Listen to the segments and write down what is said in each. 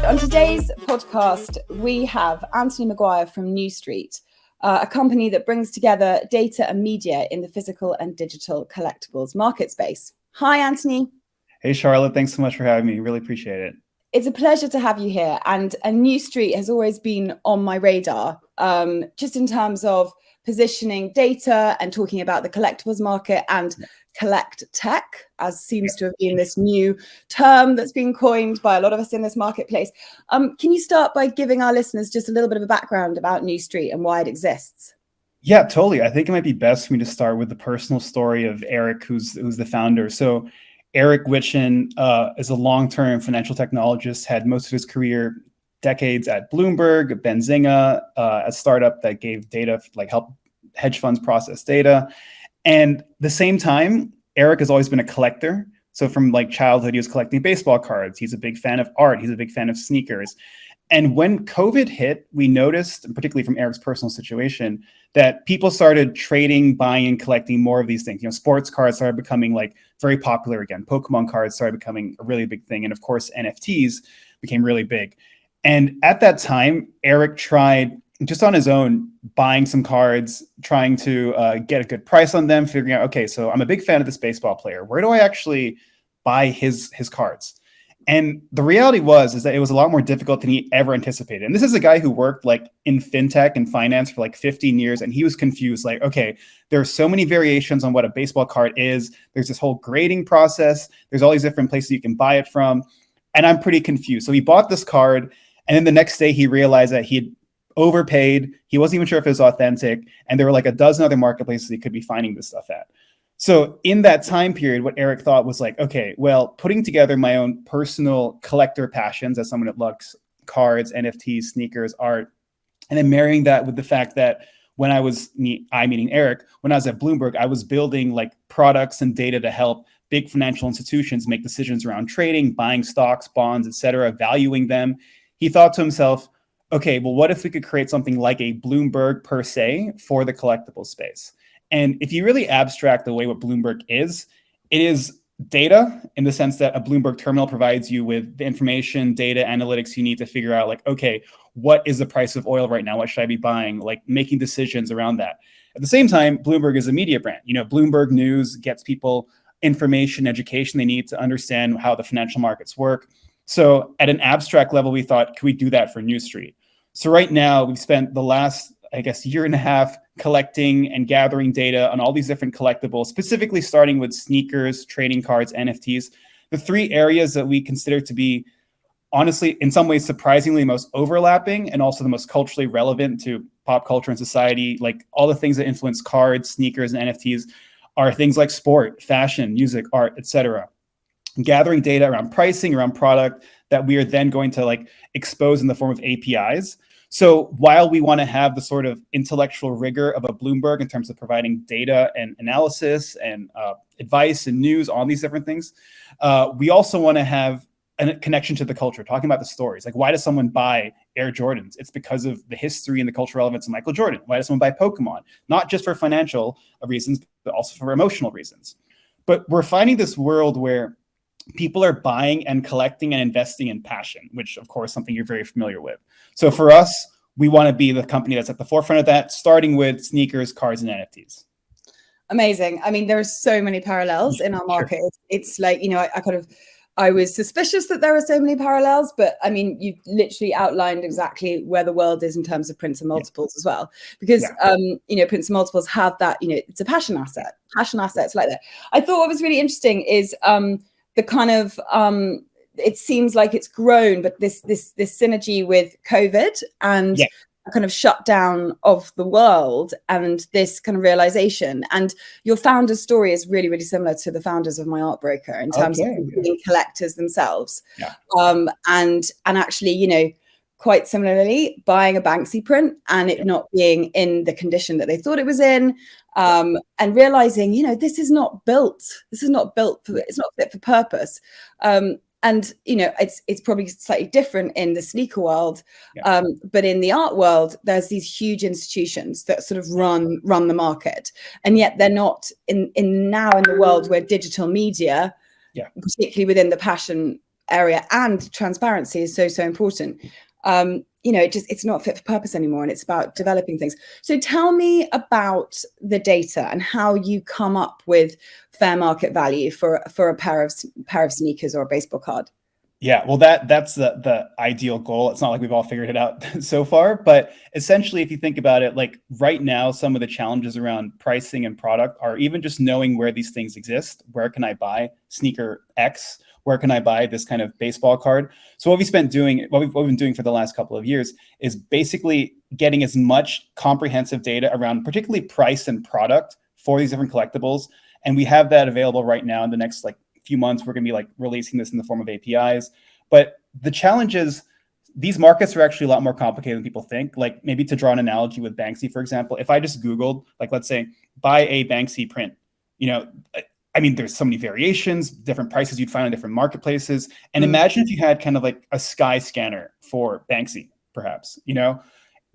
on today's podcast, we have Anthony McGuire from Neustreet, a company that brings together data and media in the physical and digital collectibles market space. Hi, Anthony. Hey, Charlotte. Thanks so much for having me. Really appreciate it. It's a pleasure to have you here. And Neustreet has always been on my radar, just in terms of positioning data and talking about the collectibles market and collect tech, as seems to have been this new term that's been coined by a lot of us in this marketplace. Can you start by giving our listeners just a little bit of a background about Neustreet and why it exists? Yeah, totally. I think it might be best for me to start with the personal story of Eric, who's the founder. So Eric Witchen is a long-term financial technologist, had most of his career decades at Bloomberg, Benzinga, a startup that gave data, like help hedge funds process data. And the same time, Eric has always been a collector. So from like childhood, he was collecting baseball cards. He's a big fan of art. He's a big fan of sneakers. And when COVID hit, we noticed, and particularly from Eric's personal situation, that people started trading, buying, and collecting more of these things. You know, sports cards started becoming like very popular again. Pokemon cards started becoming a really big thing. And of course, NFTs became really big. And at that time, Eric tried just on his own, buying some cards, trying to get a good price on them, figuring out, okay, so I'm a big fan of this baseball player. Where do I actually buy his cards? And the reality is that it was a lot more difficult than he ever anticipated. And this is a guy who worked like in fintech and finance for like 15 years. And he was confused, like, okay, there are so many variations on what a baseball card is. There's this whole grading process. There's all these different places you can buy it from. And I'm pretty confused. So he bought this card. And then the next day he realized that he had overpaid. He wasn't even sure if it was authentic. And there were like a dozen other marketplaces he could be finding this stuff at. So in that time period, what Eric thought was like, okay, well, putting together my own personal collector passions as someone that loves cards, NFTs, sneakers, art, and then marrying that with the fact that when I was, meaning Eric, when I was at Bloomberg, I was building like products and data to help big financial institutions make decisions around trading, buying stocks, bonds, et cetera, valuing them. He thought to himself, okay, well, what if we could create something like a Bloomberg per se for the collectible space? And if you really abstract the way what Bloomberg is, it is data in the sense that a Bloomberg terminal provides you with the information, data, analytics you need to figure out like, okay, what is the price of oil right now? What should I be buying? Like making decisions around that. At the same time, Bloomberg is a media brand. You know, Bloomberg News gets people information, education they need to understand how the financial markets work. So at an abstract level, we thought, could we do that for Neustreet? So right now, we've spent the last, I guess, year and a half collecting and gathering data on all these different collectibles, specifically starting with sneakers, trading cards, NFTs. The three areas that we consider to be, honestly, in some ways, surprisingly most overlapping and also the most culturally relevant to pop culture and society, like all the things that influence cards, sneakers, and NFTs are things like sport, fashion, music, art, etc. Gathering data around pricing, around product that we are then going to like expose in the form of APIs. So while we want to have the sort of intellectual rigor of a Bloomberg in terms of providing data and analysis and advice and news on these different things, we also want to have a connection to the culture, talking about the stories. Like, why does someone buy Air Jordans? It's because of the history and the cultural relevance of Michael Jordan. Why does someone buy Pokemon? Not just for financial reasons, but also for emotional reasons. But we're finding this world where people are buying and collecting and investing in passion, which of course, something you're very familiar with. So for us, we want to be the company that's at the forefront of that, starting with sneakers, cards, and NFTs. Amazing. I mean, there are so many parallels in our market. Sure. It's like, you know, I was suspicious that there are so many parallels, but I mean, you literally outlined exactly where the world is in terms of prints and multiples as well. Because, you know, prints and multiples have that, you know, it's a passion asset. Passion assets like that. I thought what was really interesting is the kind of, it seems like it's grown, but this synergy with COVID and a kind of shutdown of the world and this kind of realization. And your founder's story is really, really similar to the founders of MyArtBroker in terms of being collectors themselves. And actually, you know, quite similarly, buying a Banksy print and it not being in the condition that they thought it was in, and realizing, you know, this is not built for, it's not fit for purpose. And, you know, it's probably slightly different in the sneaker world, but in the art world, there's these huge institutions that sort of run the market, and yet they're not in the world where digital media, particularly within the passion area, and transparency is so important. It's not fit for purpose anymore, and it's about developing things. So tell me about the data and how you come up with fair market value for a pair of sneakers or a baseball card. Yeah, well, that's the ideal goal. It's not like we've all figured it out so far, but essentially, if you think about it, like right now, some of the challenges around pricing and product are even just knowing where these things exist. Where can I buy sneaker X? Where can I buy this kind of baseball card? So what we've been doing for the last couple of years is basically getting as much comprehensive data around particularly price and product for these different collectibles. And we have that available right now. In the next few months, we're going to be releasing this in the form of APIs. But the challenge is these markets are actually a lot more complicated than people think. Like, maybe to draw an analogy with Banksy, for example, if I just Googled, let's say, buy a Banksy print, there's so many variations, different prices you'd find on different marketplaces. And imagine if you had kind of like a sky scanner for Banksy, perhaps,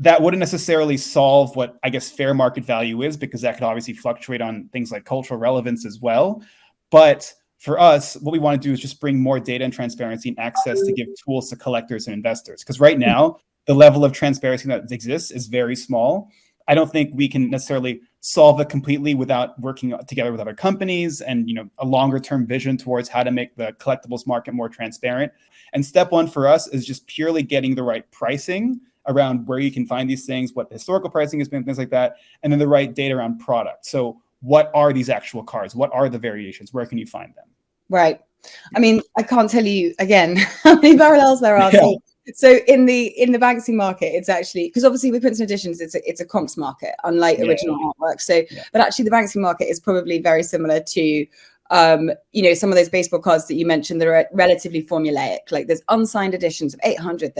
that wouldn't necessarily solve what I guess fair market value is, because that could obviously fluctuate on things like cultural relevance as well. But for us, what we want to do is just bring more data and transparency and access to give tools to collectors and investors. Because right now, the level of transparency that exists is very small. I don't think we can necessarily solve it completely without working together with other companies and a longer term vision towards how to make the collectibles market more transparent. And step one for us is just purely getting the right pricing around where you can find these things, what the historical pricing has been, things like that, and then the right data around product. So what are these actual cards? What are the variations? Where can you find them? Right. I mean, I can't tell you again how many parallels there are. Yeah. So in the Banksy market, it's actually, because obviously with prints and editions, it's a comps market, unlike original artwork. So, but actually the Banksy market is probably very similar to, some of those baseball cards that you mentioned that are relatively formulaic. Like, there's unsigned editions of 800,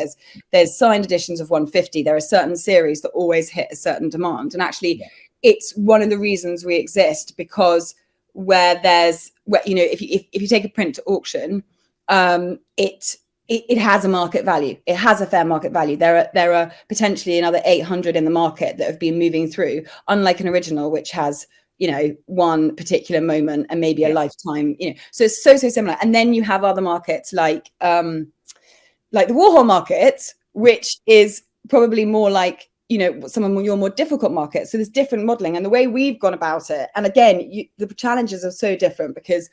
there's signed editions of 150. There are certain series that always hit a certain demand. And actually it's one of the reasons we exist, because if you take a print to auction, it has a market value. It has a fair market value. There are potentially another 800 in the market that have been moving through, unlike an original, which has, one particular moment and maybe a lifetime, so it's so similar. And then you have other markets like the Warhol market, which is probably more like, some of your more difficult markets. So there's different modeling, and the way we've gone about it. And again, the challenges are so different, because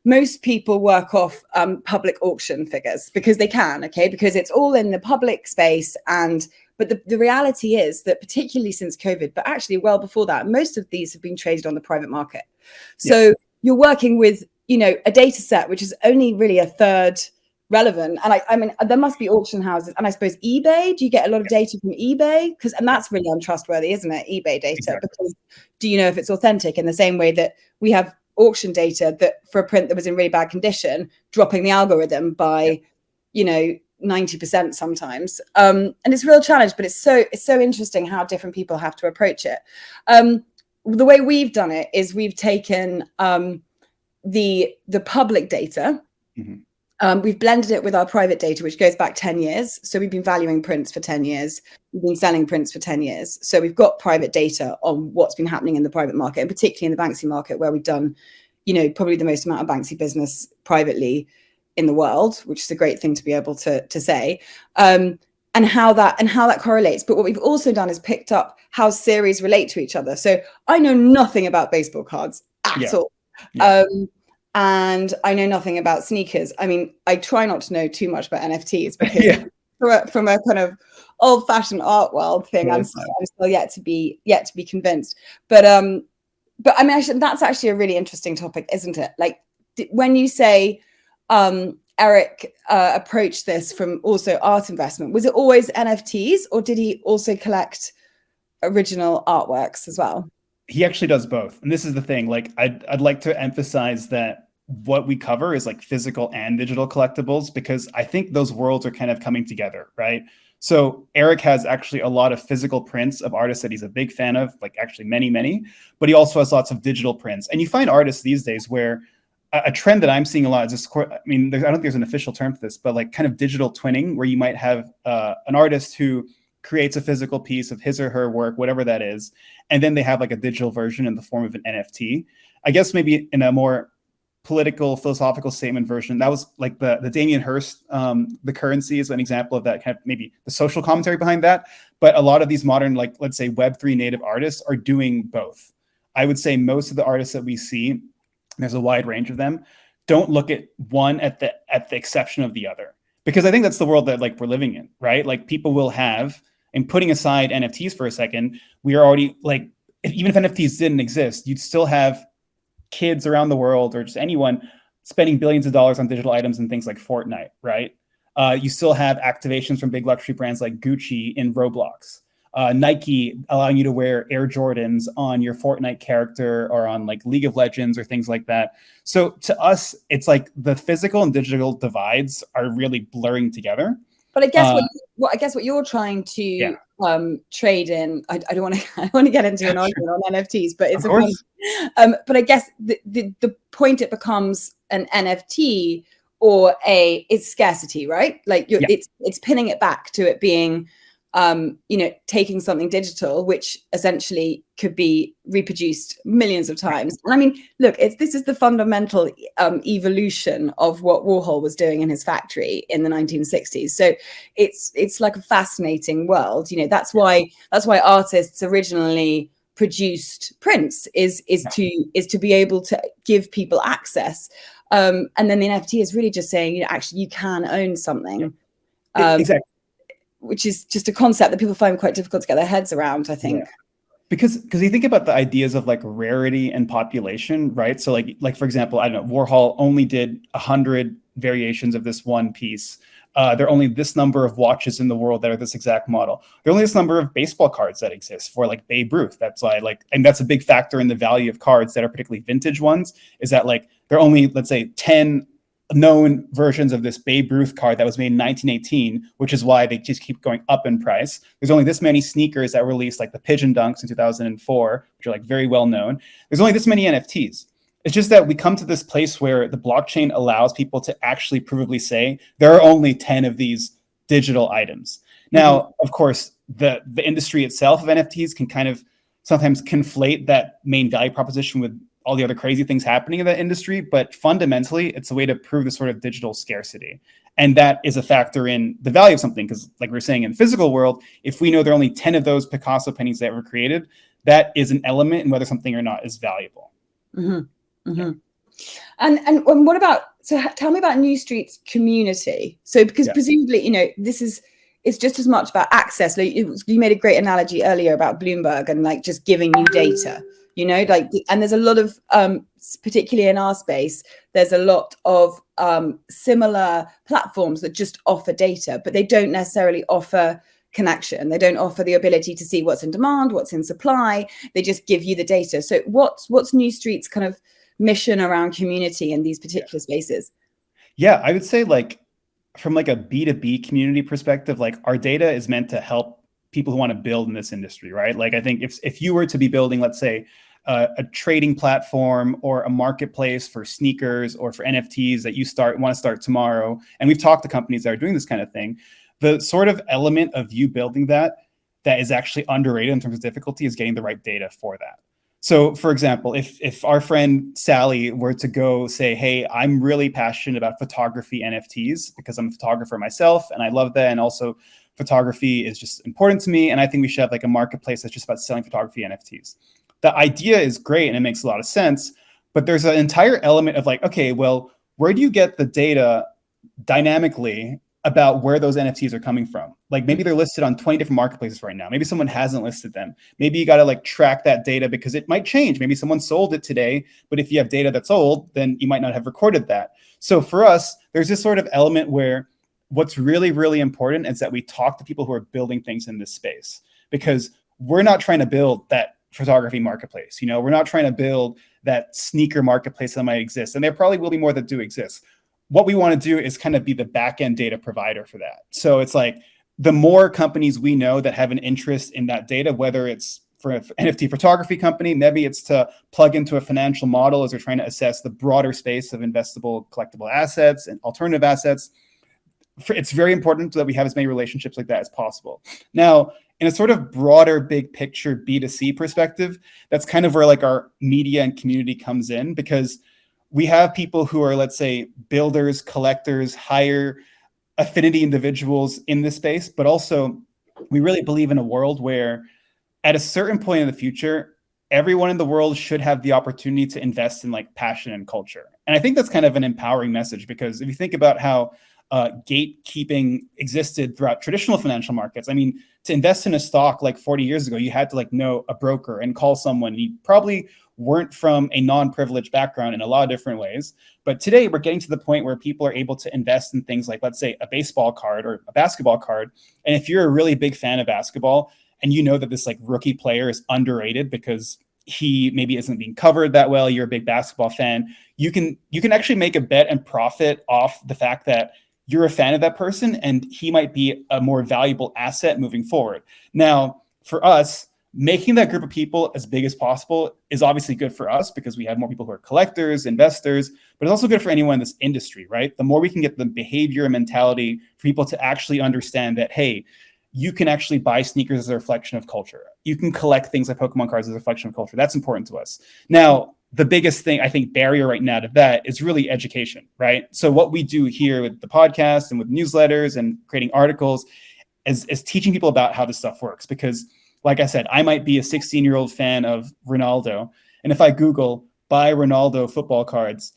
most people work off public auction figures because they can, because it's all in the public space. But the reality is that, particularly since COVID, but actually well before that, most of these have been traded on the private market. So you're working with, a data set which is only really a third relevant. And I mean, there must be auction houses, and I suppose eBay. Do you get a lot of data from eBay? And that's really untrustworthy, isn't it? eBay data, because do you know if it's authentic? In the same way that we have auction data that for a print that was in really bad condition, dropping the algorithm by, 90% sometimes. And it's a real challenge, but it's so interesting how different people have to approach it. The way we've done it is we've taken the public data. We've blended it with our private data, which goes back 10 years. So we've been valuing prints for 10 years. We've been selling prints for 10 years. So we've got private data on what's been happening in the private market, and particularly in the Banksy market, where we've done, probably the most amount of Banksy business privately in the world, which is a great thing to be able to say, and how that correlates. But what we've also done is picked up how series relate to each other. So I know nothing about baseball cards at all. And I know nothing about sneakers. I mean, I try not to know too much about NFTs, because from a kind of old-fashioned art world thing, I'm still yet to be convinced. But I mean, actually, that's actually a really interesting topic, isn't it? Like, when you say Eric approached this from also art investment, was it always NFTs, or did he also collect original artworks as well? He actually does both. And this is the thing, like, I'd like to emphasize that what we cover is like physical and digital collectibles, because I think those worlds are kind of coming together, right? So Eric has actually a lot of physical prints of artists that he's a big fan of, like actually many, but he also has lots of digital prints. And you find artists these days where a trend that I'm seeing a lot is this, I mean, I don't think there's an official term for this, but like kind of digital twinning, where you might have an artist who creates a physical piece of his or her work, whatever that is, and then they have like a digital version in the form of an NFT. I guess maybe in a more political philosophical statement version. That was like the Damien Hirst, the currency is an example of that, kind of maybe the social commentary behind that. But a lot of these modern, like let's say Web3 native artists are doing both. I would say most of the artists that we see, there's a wide range of them, don't look at one at the exception of the other, because I think that's the world that like we're living in, right? Like people will have, and putting aside NFTs for a second, we are already like, even if NFTs didn't exist, you'd still have kids around the world, or just anyone, spending billions of dollars on digital items and things like Fortnite, right? You still have activations from big luxury brands like Gucci in Roblox. Nike allowing you to wear Air Jordans on your Fortnite character or on like League of Legends or things like that. So to us, it's like the physical and digital divides are really blurring together. But I guess what you're trying to trade in. I don't want to get into an argument on NFTs, but it's but I guess the point it becomes an NFT or it's scarcity, right? Like it's pinning it back to it being taking something digital, which essentially could be reproduced millions of times. And I mean, look, this is the fundamental evolution of what Warhol was doing in his factory in the 1960s. So it's like a fascinating world. That's why artists originally produced prints is to be able to give people access. And then the NFT is really just saying, actually you can own something. Exactly. Which is just a concept that people find quite difficult to get their heads around, I think. Yeah. Because you think about the ideas of like rarity and population, right? So like for example, I don't know, Warhol only did 100 variations of this one piece. There are only this number of watches in the world that are this exact model. There are only this number of baseball cards that exist for like Babe Ruth. That's why and that's a big factor in the value of cards that are particularly vintage ones, is that like there are only, let's say, 10 known versions of this Babe Ruth card that was made in 1918, which is why they just keep going up in price. There's only this many sneakers that released, like the Pigeon Dunks in 2004, which are like very well known. There's only this many NFTs. It's just that we come to this place where the blockchain allows people to actually provably say there are only 10 of these digital items. Now, of course, the industry itself of NFTs can kind of sometimes conflate that main value proposition with all the other crazy things happening in that industry, but fundamentally, it's a way to prove the sort of digital scarcity. And that is a factor in the value of something, because like we were saying in the physical world, if we know there are only 10 of those Picasso paintings that were created, that is an element in whether something or not is valuable. Mm-hmm. Mm-hmm. And what about, so tell me about Neustreet's community. So because presumably, it's just as much about access. Like you made a great analogy earlier about Bloomberg and like just giving you data. And there's a lot of, particularly in our space, there's a lot of similar platforms that just offer data, but they don't necessarily offer connection. They don't offer the ability to see what's in demand, what's in supply. They just give you the data. So what's Neustreet's kind of mission around community in these particular spaces? Yeah, I would say like from like a B2B community perspective, like our data is meant to help people who want to build in this industry, right? Like I think if you were to be building, let's say, a trading platform or a marketplace for sneakers or for NFTs that you want to start tomorrow, and we've talked to companies that are doing this kind of thing, the sort of element of you building that is actually underrated in terms of difficulty is getting the right data for that. So for example, if our friend Sally were to go say, hey, I'm really passionate about photography NFTs because I'm a photographer myself and I love that, and also photography is just important to me, and I think we should have like a marketplace that's just about selling photography NFTs. The idea is great and it makes a lot of sense, but there's an entire element of like, okay, well, where do you get the data dynamically about where those NFTs are coming from? Like maybe they're listed on 20 different marketplaces right now. Maybe someone hasn't listed them. Maybe you got to like track that data because it might change. Maybe someone sold it today, but if you have data that's old, then you might not have recorded that. So for us, there's this sort of element where what's really, really important is that we talk to people who are building things in this space, because we're not trying to build that photography marketplace. We're not trying to build that sneaker marketplace that might exist. And there probably will be more that do exist. What we want to do is kind of be the back-end data provider for that. So it's like the more companies we know that have an interest in that data, whether it's for an NFT photography company, maybe it's to plug into a financial model as they're trying to assess the broader space of investable collectible assets and alternative assets. It's very important that we have as many relationships like that as possible. Now, in a sort of broader, big picture B2C perspective, that's kind of where like our media and community comes in, because we have people who are, let's say, builders, collectors, higher affinity individuals in this space, but also we really believe in a world where at a certain point in the future, everyone in the world should have the opportunity to invest in like passion and culture. And I think that's kind of an empowering message, because if you think about how gatekeeping existed throughout traditional financial markets, I mean, to invest in a stock like 40 years ago, you had to like know a broker and call someone. You probably weren't from a non-privileged background in a lot of different ways. But today we're getting to the point where people are able to invest in things like, let's say, a baseball card or a basketball card. And if you're a really big fan of basketball and you know that this like rookie player is underrated because he maybe isn't being covered that well, you're a big basketball fan, you can actually make a bet and profit off the fact that you're a fan of that person and he might be a more valuable asset moving forward. Now, for us, making that group of people as big as possible is obviously good for us because we have more people who are collectors, investors, but it's also good for anyone in this industry, right? The more we can get the behavior and mentality for people to actually understand that, hey, you can actually buy sneakers as a reflection of culture. You can collect things like Pokemon cards as a reflection of culture. That's important to us. Now, the biggest thing, I think, barrier right now to that is really education, right? So what we do here with the podcast and with newsletters and creating articles is teaching people about how this stuff works. Because like I said, I might be a 16-year-old fan of Ronaldo. And if I Google buy Ronaldo football cards,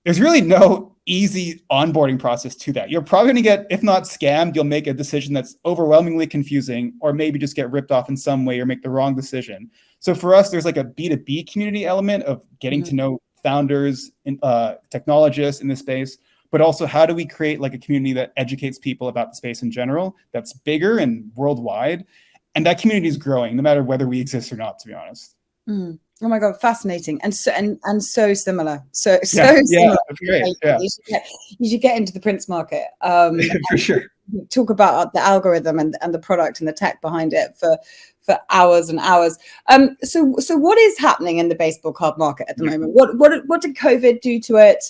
there's really no easy onboarding process to that. You're probably going to get, if not scammed, you'll make a decision that's overwhelmingly confusing, or maybe just get ripped off in some way or make the wrong decision. So for us, there's like a B2B community element of getting to know founders, technologists in this space, but also how do we create like a community that educates people about the space in general, that's bigger and worldwide. And that community is growing no matter whether we exist or not, to be honest. Oh my God, fascinating. And so similar. So similar. That's great. Yeah. You should get into the prints market. For sure. Talk about the algorithm and the product and the tech behind it for hours and hours. So what is happening in the baseball card market at the moment? What did COVID do to it?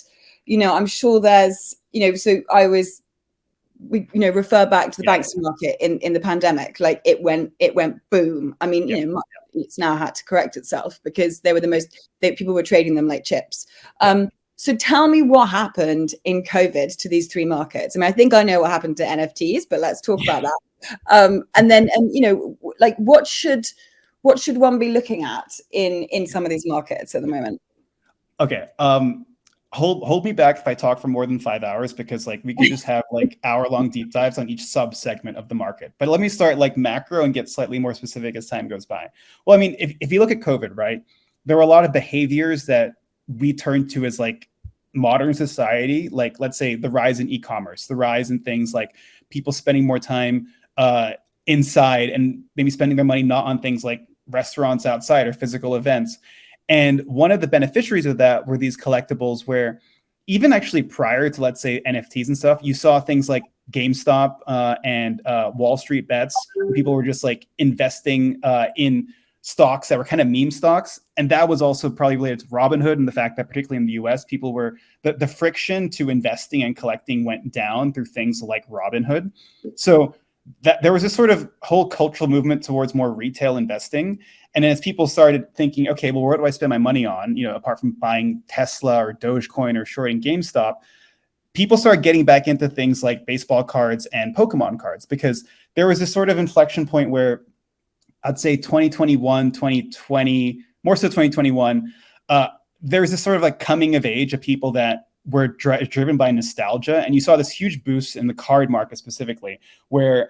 I'm sure there's, so we refer back to the banks market in the pandemic. Like it went boom. I mean, it's now had to correct itself because they were people were trading them like chips. So tell me what happened in COVID to these three markets. I mean, I think I know what happened to NFTs, but let's talk about that. And like what should one be looking at in some of these markets at the moment? Okay. Hold me back if I talk for more than 5 hours, because like we could just have like hour-long deep dives on each sub segment of the market. But let me start like macro and get slightly more specific as time goes by. Well, I mean, if you look at COVID, right, there were a lot of behaviors that we turned to as like modern society, like let's say the rise in e-commerce, the rise in things like people spending more time inside and maybe spending their money not on things like restaurants outside or physical events. And one of the beneficiaries of that were these collectibles, where even actually prior to, let's say, NFTs and stuff, you saw things like GameStop and Wall Street bets. People were just like investing in stocks that were kind of meme stocks. And that was also probably related to Robinhood and the fact that particularly in the US, people were, the friction to investing and collecting went down through things like Robinhood. So that there was this sort of whole cultural movement towards more retail investing. And as people started thinking, okay, well, what do I spend my money on? Apart from buying Tesla or Dogecoin or shorting GameStop, people started getting back into things like baseball cards and Pokemon cards, because there was this sort of inflection point where I'd say 2021, 2020, more so 2021, there was this sort of like coming of age of people that were driven by nostalgia. And you saw this huge boost in the card market specifically, where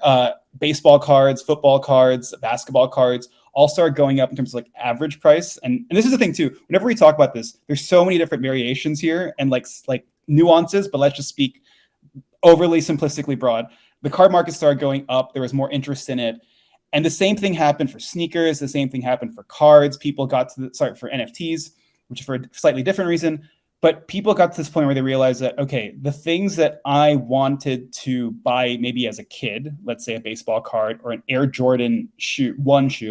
baseball cards, football cards, basketball cards all started going up in terms of like average price. And this is the thing too, whenever we talk about this, there's so many different variations here and like nuances, but let's just speak overly simplistically broad. The card market started going up. There was more interest in it. And the same thing happened for sneakers. The same thing happened for cards. People got to for NFTs, which is for a slightly different reason. But people got to this point where they realized that, okay, the things that I wanted to buy maybe as a kid, let's say a baseball card or an Air Jordan shoe,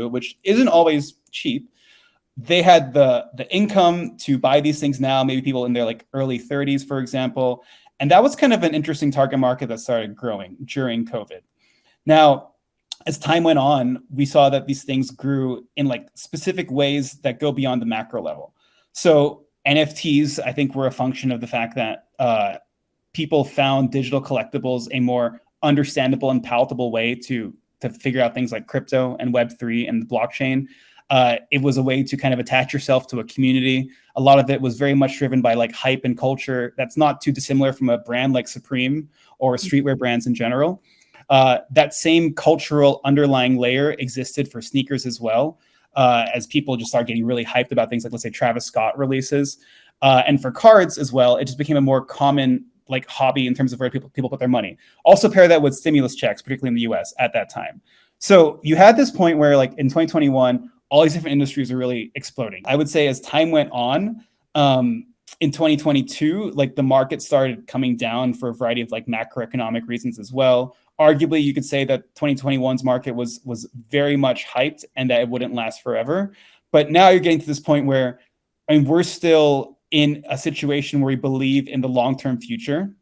which isn't always cheap, they had the income to buy these things now, maybe people in their like early 30s, for example. And that was kind of an interesting target market that started growing during COVID. Now, as time went on, we saw that these things grew in like specific ways that go beyond the macro level. So NFTs, I think, were a function of the fact that people found digital collectibles a more understandable and palatable way to figure out things like crypto and Web3 and the blockchain. It was a way to kind of attach yourself to a community. A lot of it was very much driven by like hype and culture. That's not too dissimilar from a brand like Supreme or streetwear brands in general. That same cultural underlying layer existed for sneakers as well, as people just started getting really hyped about things like, let's say, Travis Scott releases. And for cards as well, it just became a more common like hobby in terms of where people put their money. Also pair that with stimulus checks, particularly in the US at that time. So you had this point where like in 2021, all these different industries are really exploding. I would say as time went on, in 2022, like the market started coming down for a variety of like macroeconomic reasons as well. Arguably, you could say that 2021's market was very much hyped and that it wouldn't last forever. But now you're getting to this point where, I mean, we're still in a situation where we believe in the long-term future,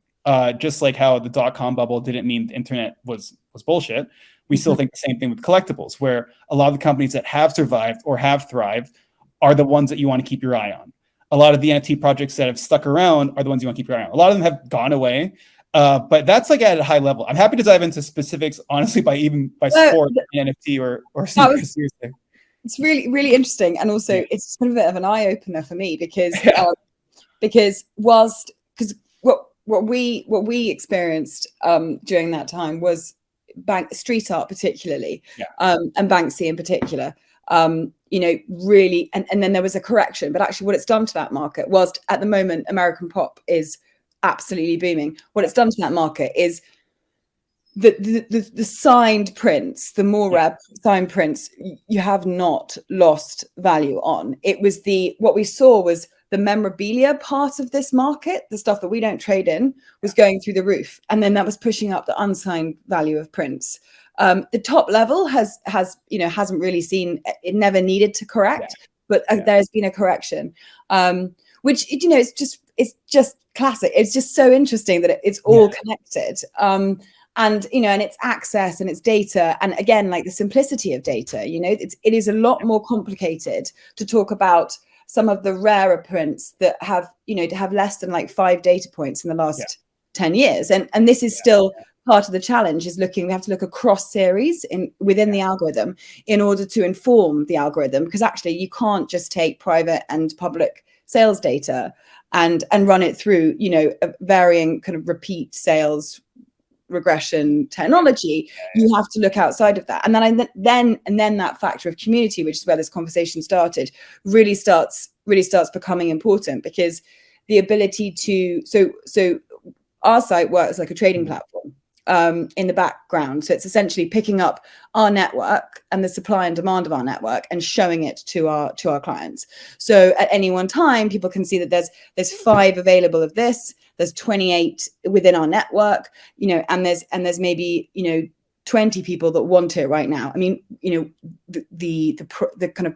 just like how the dot-com bubble didn't mean the internet was bullshit. We still think the same thing with collectibles, where a lot of the companies that have survived or have thrived are the ones that you want to keep your eye on. A lot of the NFT projects that have stuck around are the ones you want to keep your eye on. A lot of them have gone away, but that's like at a high level. I'm happy to dive into specifics, honestly, by sport, NFT or sneakers. It's really, really interesting. And also it's kind of a bit of an eye opener for me because what we experienced during that time was street art particularly, and Banksy in particular, really, and then there was a correction. But actually what it's done to that market, whilst at the moment American pop is absolutely booming, what it's done to that market is the signed prints, the more rare signed prints, you have not lost value on. It was what we saw was the memorabilia part of this market, the stuff that we don't trade in, was going through the roof, and then that was pushing up the unsigned value of prints. The top level hasn't really seen it, never needed to correct, but there's been a correction, which it's just classic. It's just so interesting that it's all connected. And it's access and it's data, and again, like the simplicity of data, it is a lot more complicated to talk about some of the rarer prints that have to have less than like 5 data points in the last 10 years, and this is still part of the challenge, is we have to look across series within the algorithm in order to inform the algorithm, because actually you can't just take private and public sales data and run it through a varying kind of repeat sales regression technology. You have to look outside of that, and then that factor of community, which is where this conversation started, really starts becoming important, because the ability to so our site works like a trading platform in the background. So it's essentially picking up our network and the supply and demand of our network and showing it to our clients. So at any one time, people can see that there's 5 available of this, there's 28 within our network, and there's maybe 20 people that want it right now. I mean, the kind of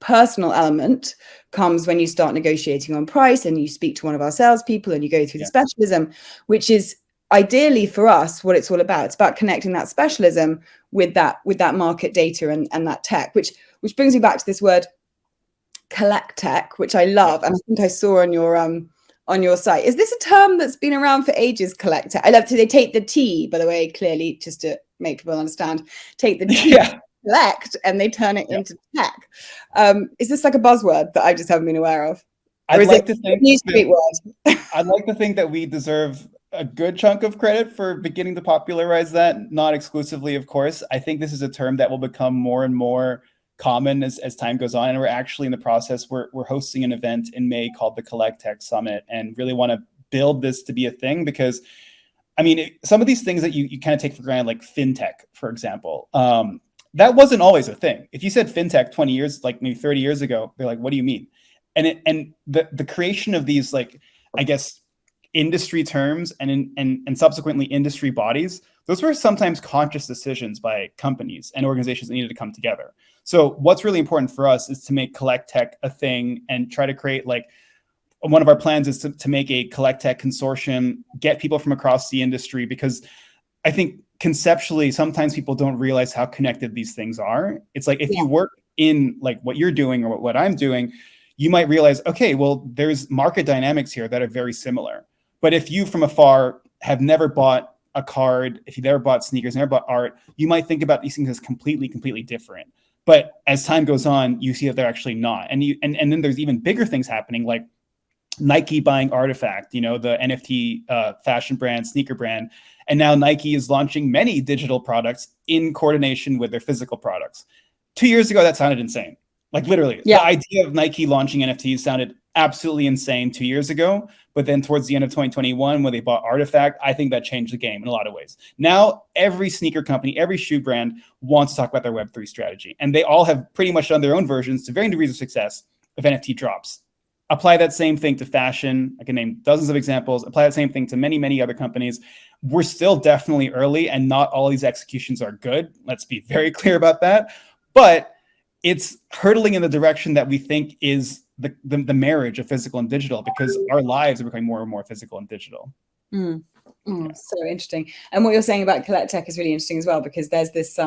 personal element comes when you start negotiating on price and you speak to one of our salespeople and you go through the specialism, which is ideally for us what it's all about. It's about connecting that specialism with that market data and that tech, which brings me back to this word collect tech, which I love, and I think I saw on your site. Is this a term that's been around for ages, collect tech? I love to, they take the T, by the way, clearly, just to make people understand, take the T, collect, and they turn it into tech. Is this like a buzzword that I just haven't been aware of? I'd like to think that we deserve a good chunk of credit for beginning to popularize that, not exclusively, of course. I think this is a term that will become more and more common as time goes on, and we're actually in the process. We're hosting an event in May called the Collect Tech Summit, and really want to build this to be a thing, because I mean, some of these things that you kind of take for granted, like fintech, for example, that wasn't always a thing. If you said fintech 20 years, like maybe 30 years ago, they're like, what do you mean? And the creation of these, like, I guess, industry terms and subsequently industry bodies, those were sometimes conscious decisions by companies and organizations that needed to come together. So what's really important for us is to make Collect Tech a thing and try to create, like, one of our plans is to make a Collect Tech consortium, get people from across the industry, because I think conceptually, sometimes people don't realize how connected these things are. It's like, if you work in like what you're doing or what I'm doing, you might realize, okay, well, there's market dynamics here that are very similar. But if you from afar have never bought a card, if you've never bought sneakers, never bought art, you might think about these things as completely different. But as time goes on, you see that they're actually not. And then there's even bigger things happening, like Nike buying Artifact, the NFT fashion brand, sneaker brand. And now Nike is launching many digital products in coordination with their physical products. 2 years ago, that sounded insane. Like literally, the idea of Nike launching NFTs sounded absolutely insane 2 years ago. But then towards the end of 2021, when they bought Artifact, I think that changed the game in a lot of ways. Now, every sneaker company, every shoe brand wants to talk about their Web3 strategy. And they all have pretty much done their own versions to varying degrees of success of NFT drops. Apply that same thing to fashion. I can name dozens of examples. Apply that same thing to many, many other companies. We're still definitely early, and not all these executions are good. Let's be very clear about that. But it's hurtling in the direction that we think is the marriage of physical and digital, because our lives are becoming more and more physical and digital. So interesting. And what you're saying about collect tech is really interesting as well, because there's this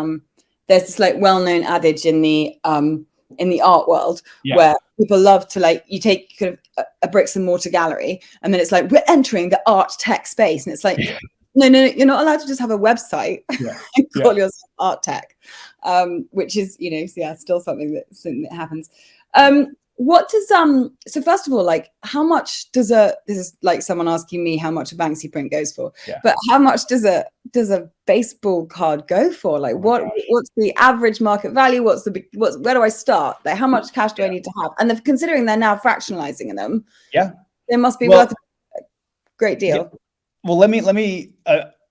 like well-known adage in the art world where people love to, like, you take kind of a bricks and mortar gallery, and then it's like, we're entering the art tech space, and it's like, no, you're not allowed to just have a website and call yourself art tech, which is, still something that happens. What does so first of all, like, how much does this is like someone asking me how much a Banksy print goes for, but how much does a baseball card go for? Like, what's the average market value? Where do I start? Like, how much cash do I need to have? And if, considering they're now fractionalizing them, they must be worth a great deal. Well, let me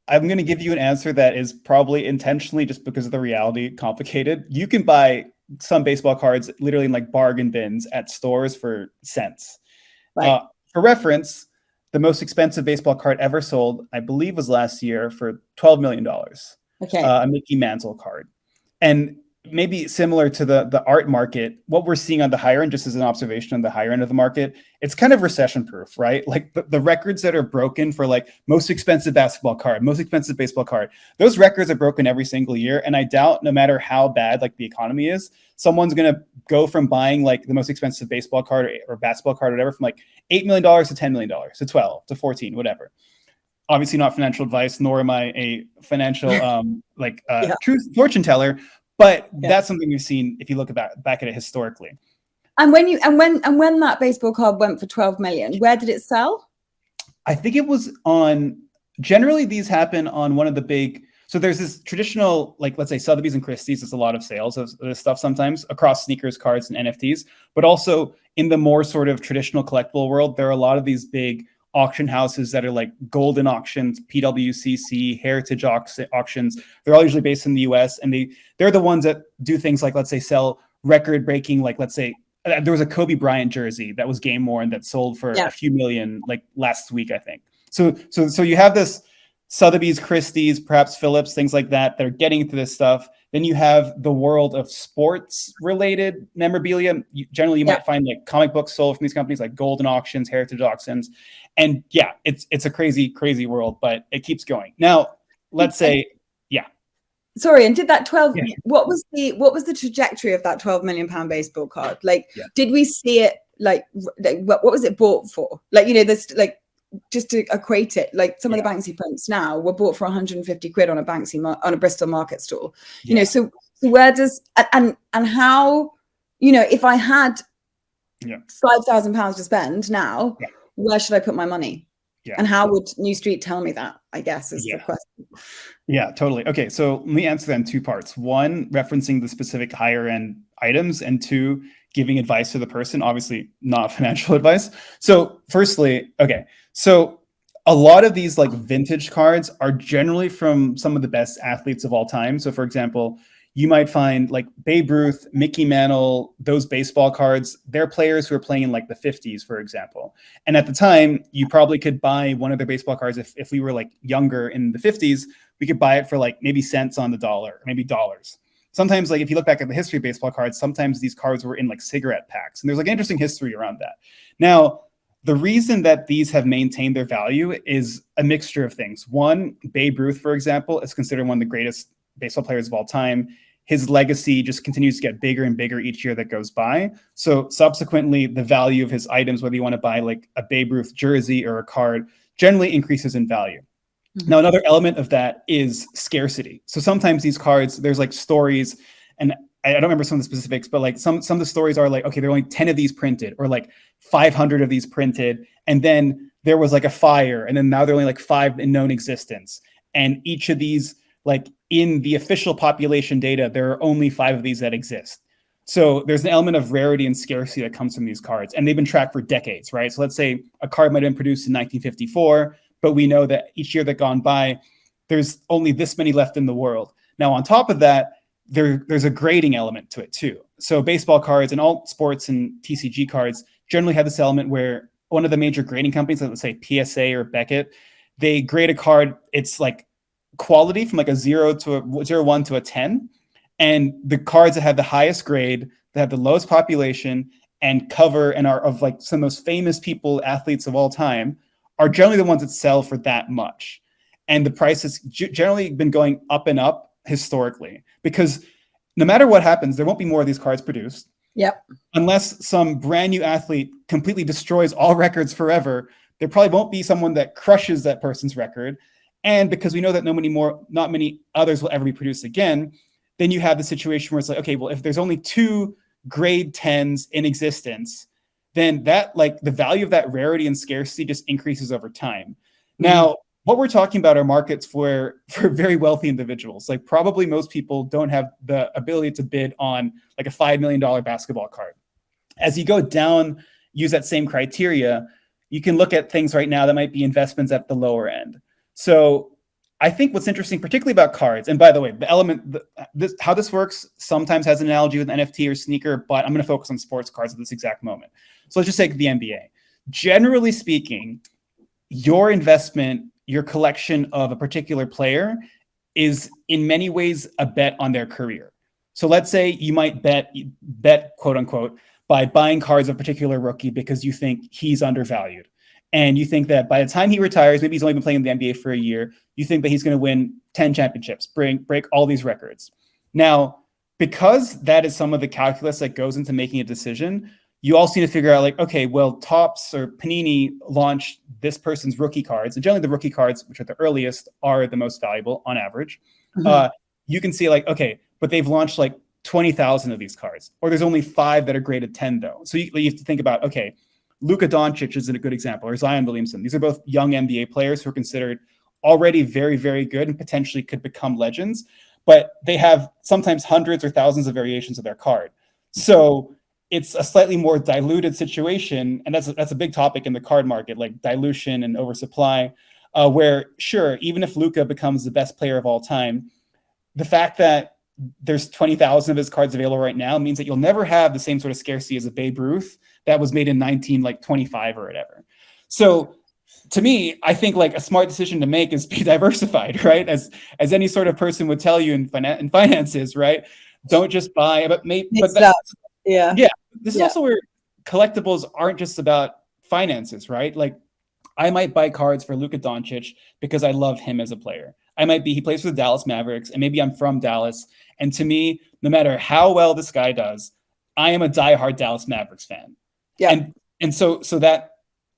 I'm going to give you an answer that is probably intentionally, just because of the reality, complicated. You can buy some baseball cards literally in like bargain bins at stores for cents. For reference, the most expensive baseball card ever sold, I believe, was last year for $12 million. A Mickey Mantle card. And maybe similar to the art market, what we're seeing on the higher end, just as an observation on the higher end of the market, it's kind of recession proof, right? Like the records that are broken for like most expensive basketball card, most expensive baseball card, those records are broken every single year. And I doubt, no matter how bad like the economy is, someone's going to go from buying like the most expensive baseball card or basketball card or whatever from like $8 million to $10 million to 12 to 14, whatever. Obviously not financial advice, nor am I a financial truth fortune teller. But that's something we've seen if you look back at it historically. And when that baseball card went for 12 million, where did it sell? I think it was on. Generally, these happen on one of the big. So there's this traditional, like, let's say Sotheby's and Christie's. There's a lot of sales of this stuff sometimes across sneakers, cards, and NFTs. But also in the more sort of traditional collectible world, there are a lot of these big auction houses that are like Golden Auctions, PWCC, Heritage Auctions. They're all usually based in the US, and they're the ones that do things like, let's say, sell record breaking, like, let's say there was a Kobe Bryant jersey that was game worn that sold for a few million like last week, I think. So you have this Sotheby's, Christie's, perhaps Phillips, things like that are getting into this stuff. Then you have the world of sports related memorabilia. You might find like comic books sold from these companies like Golden Auctions, Heritage Auctions. And it's a crazy world, but it keeps going. Now, let's say, Sorry, and did that 12? Yeah. What was the trajectory of that 12 million pound baseball card? Like, did we see it like what was it bought for? Like, this, like, just to equate it, like some of the Banksy prints now were bought for 150 quid on a on a Bristol market stall. So where does and how, if I had £5,000 to spend now, where should I put my money? And how would Neustreet tell me that, I guess, is the question. Yeah, totally. Okay, so let me answer that in two parts. One, referencing the specific higher end items, and two, giving advice to the person, obviously not financial advice. So firstly, so a lot of these like vintage cards are generally from some of the best athletes of all time. So for example, you might find like Babe Ruth, Mickey Mantle, those baseball cards, they're players who are playing in like the 50s, for example. And at the time, you probably could buy one of their baseball cards. If we were like younger in the 50s, we could buy it for like maybe cents on the dollar, maybe dollars. Sometimes, like if you look back at the history of baseball cards, sometimes these cards were in like cigarette packs. And there's like interesting history around that. Now, the reason that these have maintained their value is a mixture of things. One, Babe Ruth, for example, is considered one of the greatest baseball players of all time. his legacy just continues to get bigger and bigger each year that goes by. So subsequently, the value of his items, whether you want to buy like a Babe Ruth jersey or a card, generally increases in value. Now, another element of that is scarcity. So sometimes these cards, there's like stories, and I don't remember some of the specifics, but like some of the stories are like, okay, there are only 10 of these printed, or like 500 of these printed, and then there was like a fire, and then now there are only like 5 in known existence. And each of these, like in the official population data, there are only 5 of these that exist. So there's an element of rarity and scarcity that comes from these cards, and they've been tracked for decades, right? So let's say a card might have been produced in 1954, but we know that each year that gone by, there's only this many left in the world. Now, on top of that, there's a grading element to it too. So baseball cards and all sports and TCG cards generally have this element where one of the major grading companies, let's say PSA or Beckett, they grade a card. It's like quality from like a 0 to a 0, 1 to a 10. And the cards that have the highest grade, that have the lowest population and cover and are of like some of the most famous people, athletes of all time, are generally the ones that sell for that much. And the price has generally been going up and up historically, because no matter what happens, there won't be more of these cards produced. Yep. Unless some brand new athlete completely destroys all records forever, there probably won't be someone that crushes that person's record. And because we know that not many others will ever be produced again, then you have the situation where it's like, okay, well, if there's only 2 grade 10s in existence, then that, like, the value of that rarity and scarcity just increases over time. Now, what we're talking about are markets for very wealthy individuals. Like, probably most people don't have the ability to bid on like a $5 million basketball card. As you go down, use that same criteria, you can look at things right now that might be investments at the lower end. So I think what's interesting, particularly about cards, and by the way, how this works sometimes has an analogy with NFT or sneaker, but I'm going to focus on sports cards at this exact moment. So let's just take the NBA. Generally speaking, your investment, your collection of a particular player is in many ways a bet on their career. So let's say you might bet quote unquote by buying cards of a particular rookie because you think he's undervalued. And you think that by the time he retires, maybe he's only been playing in the NBA for a year, you think that he's going to win 10 championships, break all these records. Now, because that is some of the calculus that goes into making a decision, you also need to figure out, like, okay, well, Topps or Panini launched this person's rookie cards. And generally the rookie cards, which are the earliest, are the most valuable on average. You can see, like, okay, but they've launched like 20,000 of these cards, or there's only 5 that are graded 10 though. So you have to think about, okay, Luka Doncic is a good example, or Zion Williamson. These are both young NBA players who are considered already very, very good and potentially could become legends, but they have sometimes hundreds or thousands of variations of their card. So it's a slightly more diluted situation, and that's a big topic in the card market, like dilution and oversupply, where, sure, even if Luka becomes the best player of all time, the fact that there's 20,000 of his cards available right now means that you'll never have the same sort of scarcity as a Babe Ruth that was made in 1925 or whatever. So to me, I think like a smart decision to make is be diversified, right? As any sort of person would tell you in finances, right? Don't just buy, yeah. This is also where collectibles aren't just about finances, right? Like, I might buy cards for Luka Doncic because I love him as a player. He plays for the Dallas Mavericks, and maybe I'm from Dallas. And to me, no matter how well this guy does, I am a diehard Dallas Mavericks fan. Yeah. And so that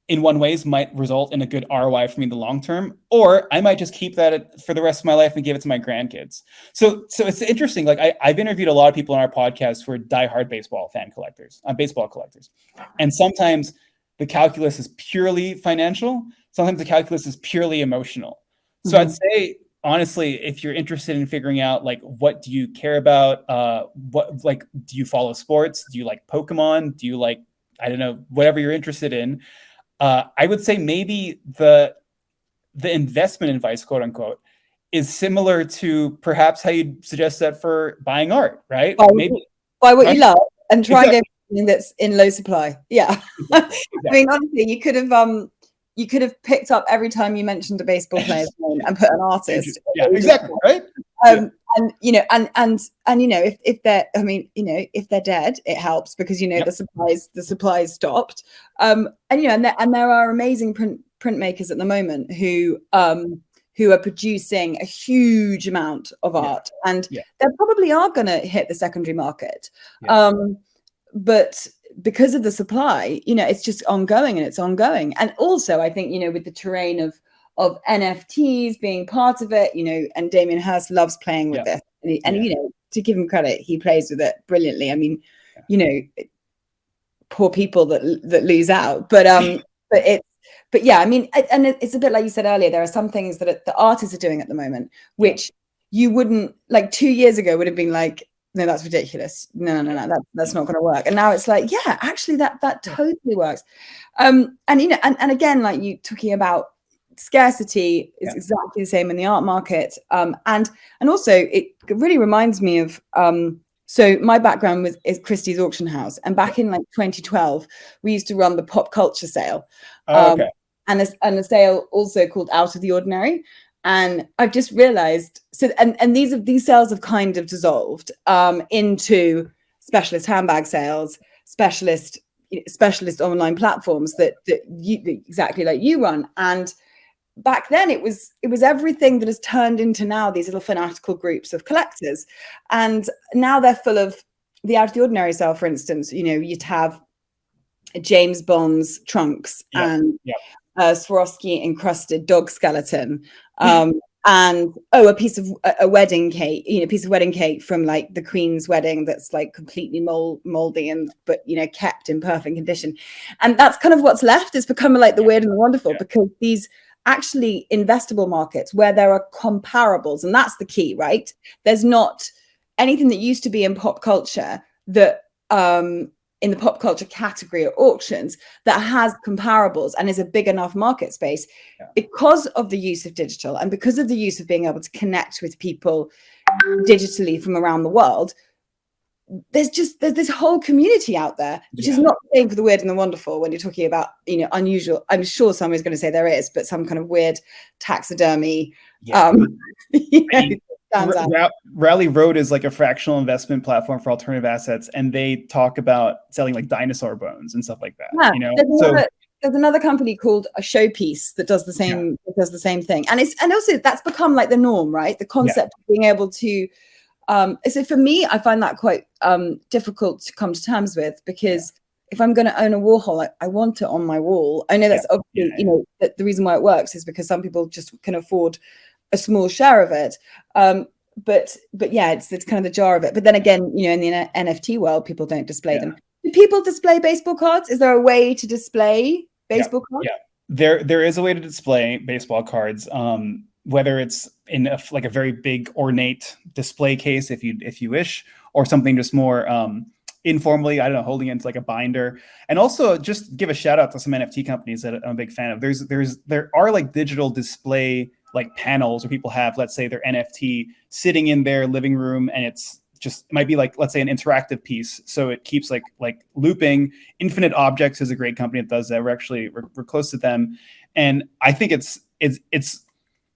in one ways might result in a good ROI for me in the long term, or I might just keep that for the rest of my life and give it to my grandkids. So it's interesting. Like, I've interviewed a lot of people on our podcast who are diehard baseball collectors. And sometimes the calculus is purely financial. Sometimes the calculus is purely emotional. So I'd say, honestly, if you're interested in figuring out, like, what do you care about? Do you follow sports? Do you like Pokemon? Do you like, I don't know, whatever you're interested in? I would say maybe the investment advice, quote unquote, is similar to perhaps how you'd suggest that for buying art, right? Buy what you love and try and get something that's in low supply. Yeah. Exactly. I mean, honestly, you could have picked up every time you mentioned a baseball player's name and put an artist. Yeah, exactly. Right. And you know, and if they're, I mean, if they're dead, it helps because the supplies stopped. And there are amazing printmakers at the moment who who are producing a huge amount of art, and they probably are going to hit the secondary market. But because of the supply, it's just ongoing and it's ongoing. And also, I think, with the terrain of NFTs being part of it, and Damien Hirst loves playing with this. And to give him credit, he plays with it brilliantly. I mean, poor people that lose out. But yeah, I mean, and it's a bit like you said earlier, there are some things that the artists are doing at the moment, which you wouldn't, like 2 years ago would have been like, no, that's ridiculous. No, that's not going to work. And now it's like, yeah, actually that totally works. And again, like you talking about scarcity is exactly the same in the art market. And also it really reminds me of, so my background is Christie's Auction House. And back in like 2012, we used to run the pop culture sale. And a sale also called Out of the Ordinary. And I've just realized, and these sales have kind of dissolved into specialist handbag sales, specialist online platforms that exactly like you run. And back then it was everything that has turned into now these little fanatical groups of collectors. And now they're full of the Out of the Ordinary sale, for instance. You'd have James Bond's trunks and Swarovski encrusted dog skeleton, and a piece of wedding cake, from like the Queen's wedding that's like completely moldy but kept in perfect condition. And that's kind of what's left. It's become like the weird and the wonderful, because these actually investable markets where there are comparables, and that's the key, right? There's not anything that used to be in pop culture that in the pop culture category at auctions that has comparables and is a big enough market space because of the use of digital and because of the use of being able to connect with people digitally from around the world. There's this whole community out there, which is not the same for the weird and the wonderful. When you're talking about, unusual, I'm sure somebody's going to say there is, but some kind of weird taxidermy, Rally Road is like a fractional investment platform for alternative assets, and they talk about selling like dinosaur bones and stuff like that. There's another company called A Showpiece that does the same thing, and also that's become like the norm, right? The concept of being able to. So for me, I find that quite difficult to come to terms with, because if I'm going to own a Warhol, I want it on my wall. I know that's obviously, that the reason why it works is because some people just can afford a small share of it. But yeah, it's kind of the jar of it. But then again, in the NFT world, people don't display them. Do people display baseball cards? Is there a way to display baseball cards? There is a way to display baseball cards. Whether it's in a very big ornate display case, if you wish, or something just more informally, I don't know, holding it into like a binder. And also just give a shout out to some NFT companies that I'm a big fan of. There are like digital display like panels where people have, let's say, their NFT sitting in their living room, and it might be like, let's say, an interactive piece. So it keeps like looping. Infinite Objects is a great company that does that. We're close to them. And I think it's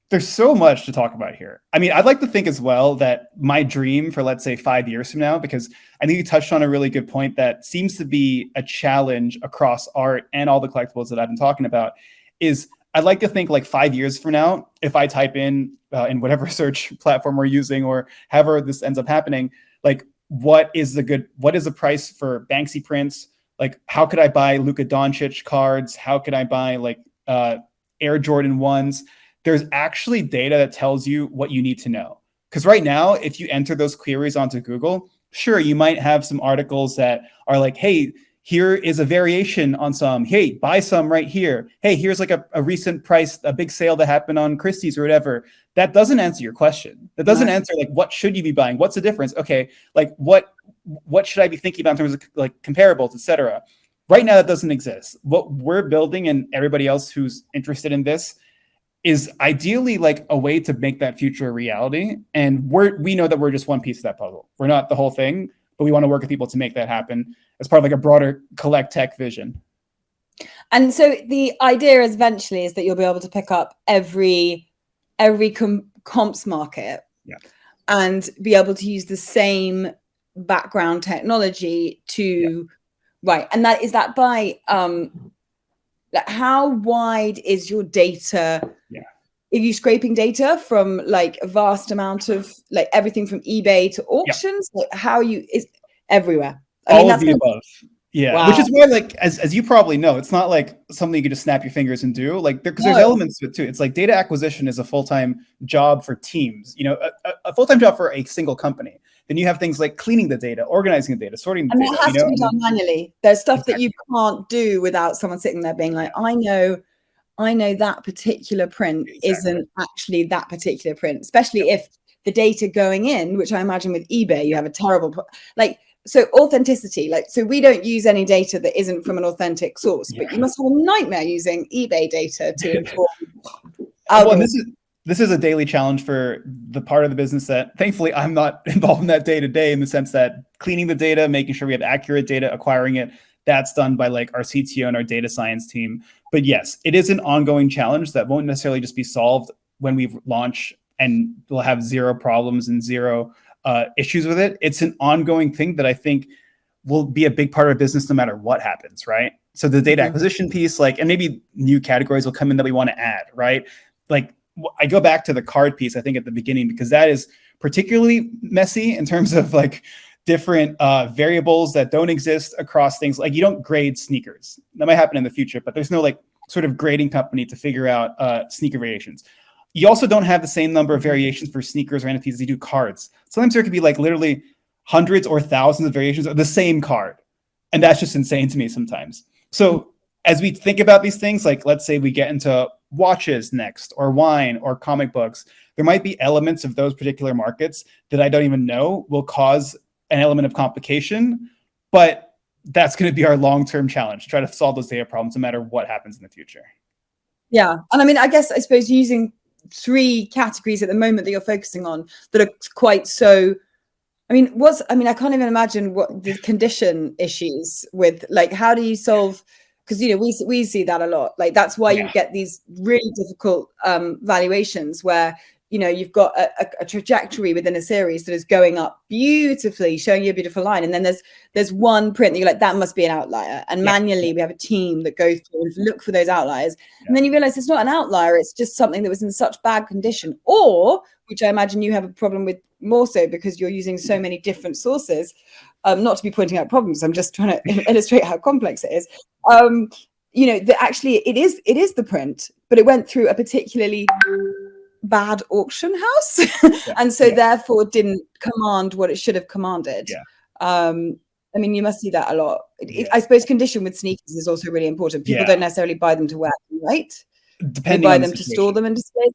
there's so much to talk about here. I mean, I'd like to think as well that my dream for, let's say, 5 years from now, because I think you touched on a really good point that seems to be a challenge across art and all the collectibles that I've been talking about, is I'd like to think like 5 years from now, if I type in whatever search platform we're using or however this ends up happening, like what is the price for Banksy prints? Like, how could I buy Luka Doncic cards? How could I buy like Air Jordan 1s? There's actually data that tells you what you need to know. Because right now, if you enter those queries onto Google, sure, you might have some articles that are like, hey, here is a variation on some. Hey, buy some right here. Hey, here's like a recent price, a big sale that happened on Christie's or whatever. That doesn't answer your question. That doesn't answer like, what should you be buying? What's the difference? Okay, like what should I be thinking about in terms of like comparables, etc. Right now, that doesn't exist. What we're building, and everybody else who's interested in this, is ideally like a way to make that future a reality. And we know that we're just one piece of that puzzle. We're not the whole thing, but we want to work with people to make that happen as part of like a broader collect tech vision. And so the idea is eventually is that you'll be able to pick up every comps market and be able to use the same background technology to right. And that is that by like how wide is your data Are you scraping data from like a vast amount of like everything from eBay to auctions? Like how is everywhere? I mean, All of that's the above. Yeah, wow. which is why, like, as you probably know, it's not like something you can just snap your fingers and do. Like, because there's elements to it too. It's like data acquisition is a full-time job for teams. You know, a full-time job for a single company. Then you have things like cleaning the data, organizing the data, sorting the And data. that has to be done manually. There's stuff that you can't do without someone sitting there being like, I know that particular print isn't actually that particular print, especially if the data going in, which I imagine with eBay, you have a terrible, like, so authenticity, like, so we don't use any data that isn't from an authentic source, but you must have a nightmare using eBay data to inform. Well, this is a daily challenge for the part of the business that thankfully I'm not involved in that day to day, in the sense that cleaning the data, making sure we have accurate data, acquiring it, that's done by like our CTO and our data science team. But yes, it is an ongoing challenge that won't necessarily just be solved when we launch and we'll have zero problems and zero issues with it. It's an ongoing thing that I think will be a big part of our business no matter what happens, right? So the data acquisition piece, like, and maybe new categories will come in that we want to add, right? Like, I go back to the card piece, I think, at the beginning, because that is particularly messy in terms of like different variables that don't exist across things. Like, you don't grade sneakers. That might happen in the future, but there's no like sort of grading company to figure out sneaker variations. You also don't have the same number of variations for sneakers or NFTs as you do cards. Sometimes there could be like literally hundreds or thousands of variations of the same card. And that's just insane to me sometimes. So as we think about these things, like, let's say we get into watches next, or wine, or comic books, there might be elements of those particular markets that I don't even know will cause an element of complication, but that's going to be our long-term challenge, try to solve those data problems no matter what happens in the future. Yeah. And I mean, I suppose using 3 categories at the moment that you're focusing on that are quite so, I mean, I can't even imagine what the condition issues with, like, how do you solve, because, you know, we see that a lot. Like, that's why you get these really difficult valuations where, you know, you've got a trajectory within a series that is going up beautifully, showing you a beautiful line. And then there's one print that you're like, that must be an outlier. And manually, we have a team that goes through and look for those outliers. And then you realize it's not an outlier. It's just something that was in such bad condition, or, which I imagine you have a problem with more so because you're using so many different sources. Not to be pointing out problems, I'm just trying to illustrate how complex it is. You know, that actually it is the print, but it went through a particularly bad auction house and so therefore didn't command what it should have commanded. I mean, you must see that a lot. I suppose condition with sneakers is also really important. People don't necessarily buy them to wear, right? Depending, they buy them to store them and display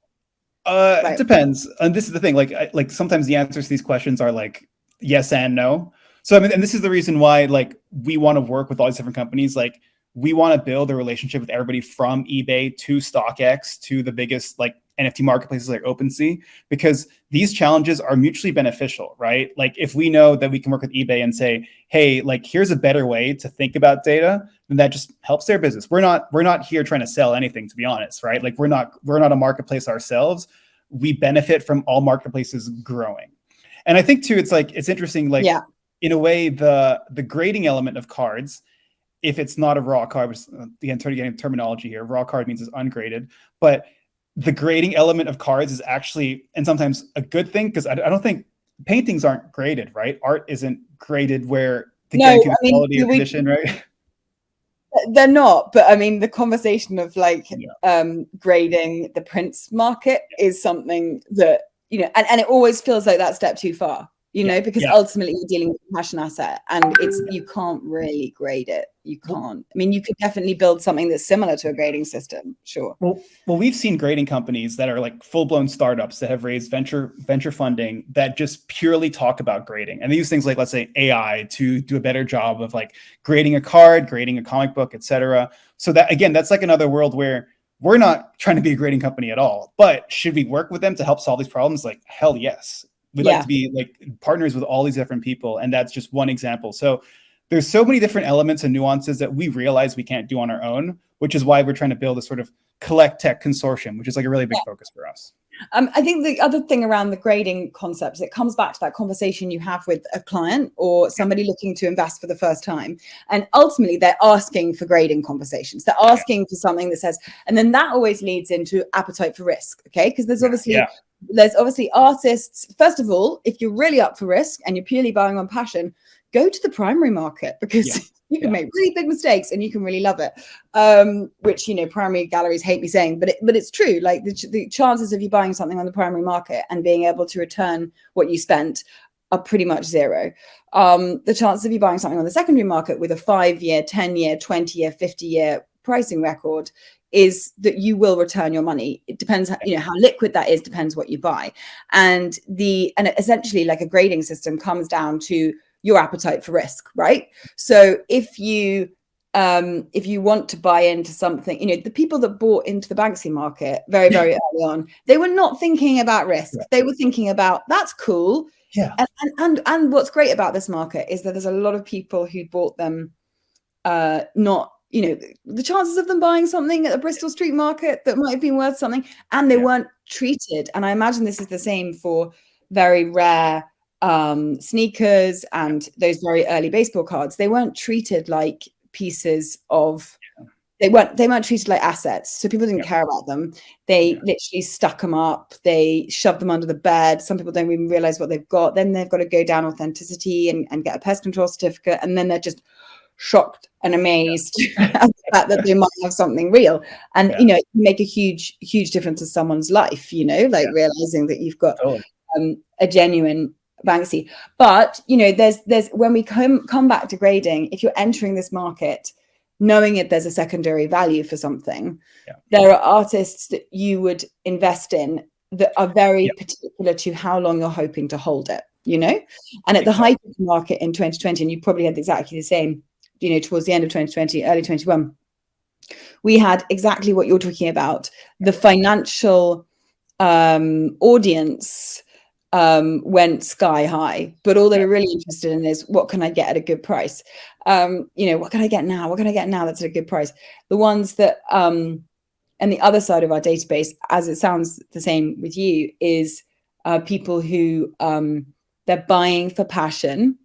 them. It depends. And this is the thing, like sometimes the answers to these questions are like yes and no. So I mean, and this is the reason why, like, we want to work with all these different companies. Like, we want to build a relationship with everybody from eBay to StockX to the biggest like NFT marketplaces like OpenSea, because these challenges are mutually beneficial, right? Like, if we know that we can work with eBay and say, hey, like, here's a better way to think about data, then that just helps their business. We're not here trying to sell anything, to be honest, right? Like, we're not a marketplace ourselves. We benefit from all marketplaces growing. And I think too, it's interesting, like, in a way, the grading element of cards, if it's not a raw card, which, again, getting terminology here, raw card means it's ungraded, but the grading element of cards is actually, and sometimes a good thing, because I don't think paintings aren't graded, right? Art isn't graded where to guarantee the quality or condition, right? They're not, but I mean, the conversation of like grading the prints market is something that, you know, and it always feels like that step too far. You know, because ultimately you're dealing with a passion asset, and you can't really grade it. You can't. I mean, you could definitely build something that's similar to a grading system, sure. Well, we've seen grading companies that are like full-blown startups that have raised venture funding that just purely talk about grading, and they use things like, let's say, AI to do a better job of like grading a card, grading a comic book, etc. So that, again, that's like another world where we're not trying to be a grading company at all. But should we work with them to help solve these problems? Like, hell yes. We'd like to be like partners with all these different people. And that's just one example. So there's so many different elements and nuances that we realize we can't do on our own, which is why we're trying to build a sort of collect tech consortium, which is like a really big focus for us. I think the other thing around the grading concepts, it comes back to that conversation you have with a client or somebody looking to invest for the first time. And ultimately, they're asking for grading conversations. They're asking for something that says, and then that always leads into appetite for risk. Okay. Because there's obviously artists. First of all, if you're really up for risk and you're purely buying on passion, go to the primary market, because you can make really big mistakes and you can really love it. Which, you know, primary galleries hate me saying, but it's true. Like the chances of you buying something on the primary market and being able to return what you spent are pretty much zero. The chances of you buying something on the secondary market with a 5-year, 10-year, 20-year, 50-year pricing record is that you will return your money. It depends, you know, how liquid that is, depends what you buy. And essentially, like, a grading system comes down to your appetite for risk, right? So if you want to buy into something, you know, the people that bought into the Banksy market very, very early on, they were not thinking about risk. They were thinking about, that's cool. Yeah. And what's great about this market is that there's a lot of people who bought them, not, you know, the chances of them buying something at the Bristol Street market that might have been worth something, and they weren't treated. And I imagine this is the same for very rare sneakers and those very early baseball cards. They weren't treated like pieces of, they weren't treated like assets. So people didn't care about them. They literally stuck them up. They shoved them under the bed. Some people don't even realize what they've got. Then they've got to go down authenticity and get a pest control certificate. And then they're just shocked and amazed at the fact that they might have something real. And, you know, it can make a huge, huge difference to someone's life, you know, like realizing that you've got a genuine Banksy. But, you know, there's when we come back to grading, if you're entering this market knowing that there's a secondary value for something, there are artists that you would invest in that are very particular to how long you're hoping to hold it, you know. And at the height of the market in 2020, and you probably had exactly the same, you know, towards the end of 2020, early 21, we had exactly what you're talking about. The financial audience went sky high, but all they were really interested in is, what can I get at a good price? You know, what can I get now? What can I get now that's at a good price? The ones that, and the other side of our database, as it sounds the same with you, is people who they're buying for passion.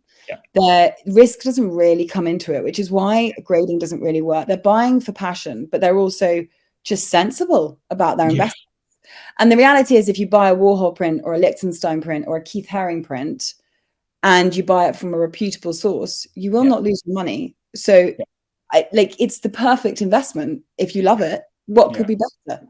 Their risk doesn't really come into it, which is why grading doesn't really work. They're buying for passion, but they're also just sensible about their investment. And the reality is, if you buy a Warhol print or a Liechtenstein print or a Keith Haring print, and you buy it from a reputable source, you will not lose money. So it's the perfect investment. If you love it, what could be better?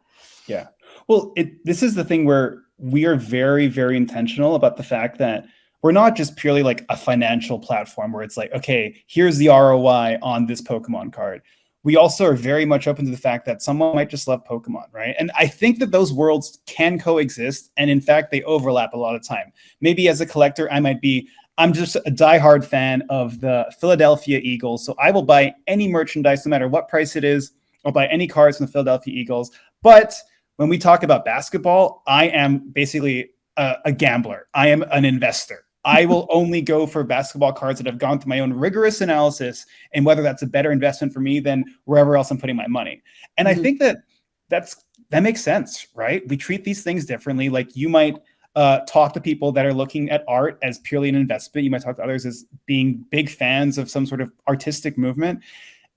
Yeah. Well, this is the thing where we are very, very intentional about the fact that we're not just purely like a financial platform where it's like, okay, here's the ROI on this Pokemon card. We also are very much open to the fact that someone might just love Pokemon, right? And I think that those worlds can coexist. And in fact, they overlap a lot of time. Maybe as a collector, I'm just a diehard fan of the Philadelphia Eagles. So I will buy any merchandise, no matter what price it is. I'll buy any cards from the Philadelphia Eagles. But when we talk about basketball, I am basically a gambler. I am an investor. I will only go for basketball cards that have gone through my own rigorous analysis, and whether that's a better investment for me than wherever else I'm putting my money. And I think that makes sense, right? We treat these things differently. Like, you might talk to people that are looking at art as purely an investment. You might talk to others as being big fans of some sort of artistic movement.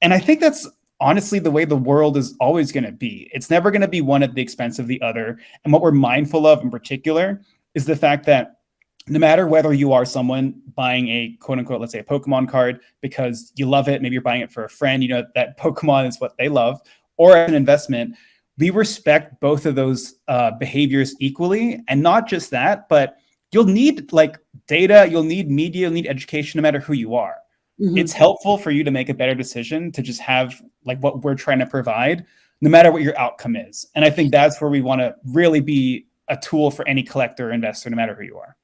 And I think that's honestly the way the world is always going to be. It's never going to be one at the expense of the other. And what we're mindful of in particular is the fact that no matter whether you are someone buying a quote unquote, let's say a Pokemon card because you love it, maybe you're buying it for a friend, you know, that Pokemon is what they love, or an investment, we respect both of those behaviors equally. And not just that, but you'll need like data, you'll need media, you'll need education, no matter who you are. It's helpful for you to make a better decision to just have like what we're trying to provide, no matter what your outcome is. And I think that's where we want to really be a tool for any collector or investor, no matter who you are.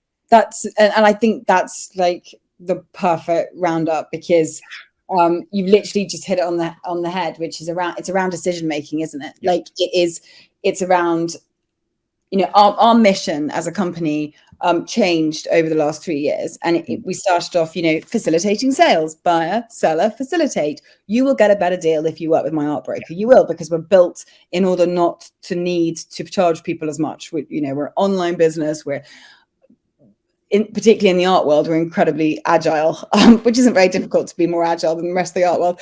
And I think that's like the perfect roundup, because you've literally just hit it on the head, which is around decision making, isn't it? Like it's around, you know, our mission as a company, changed over the last 3 years. And we started off, facilitating sales, buyer, seller, facilitate. You will get a better deal if you work with MyArtBroker. You will, because we're built in order not to need to charge people as much. We're an online business. Particularly in the art world, we're incredibly agile, which isn't very difficult to be more agile than the rest of the art world.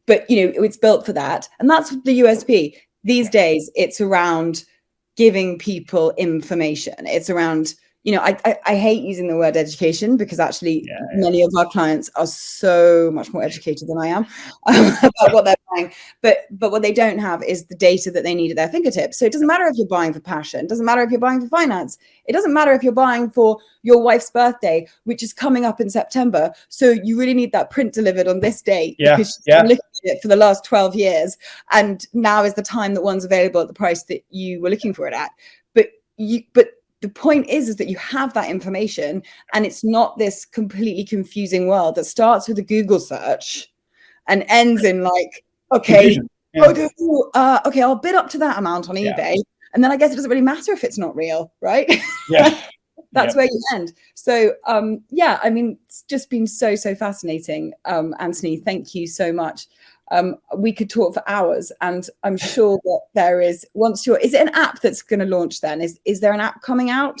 But it's built for that. And that's the USP. These days, it's around giving people information. It's around, I hate using the word education, because actually many of our clients are so much more educated than I am about what they're buying. But what they don't have is the data that they need at their fingertips. So it doesn't matter if you're buying for passion. It doesn't matter if you're buying for finance. It doesn't matter if you're buying for your wife's birthday, which is coming up in September. So you really need that print delivered on this date, because she's been looking at it for the last 12 years. And now is the time that one's available at the price that you were looking for it at. But the point is that you have that information, and it's not this completely confusing world that starts with a Google search and ends in okay, I'll bid up to that amount on eBay. And then I guess it doesn't really matter if it's not real, right? That's where you end. So, it's just been so fascinating. Anthony, thank you so much. We could talk for hours, and I'm sure that there is, is it an app that's going to launch then? Is there an app coming out?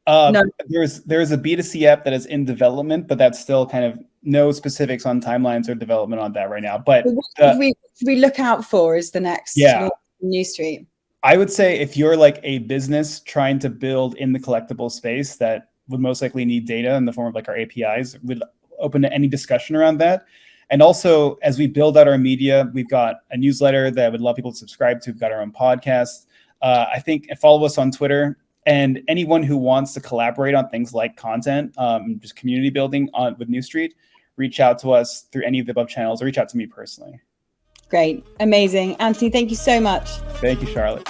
No. There's a B2C app that is in development, but that's still kind of no specifics on timelines or development on that right now. But what we look out for is the next Neustreet. I would say if you're like a business trying to build in the collectible space that would most likely need data in the form of like our APIs, we'd open to any discussion around that. And also, as we build out our media, we've got a newsletter that I would love people to subscribe to. We've got our own podcast. I think follow us on Twitter. And anyone who wants to collaborate on things like content, just community building with Neustreet, reach out to us through any of the above channels, or reach out to me personally. Great. Amazing. Anthony, thank you so much. Thank you, Charlotte.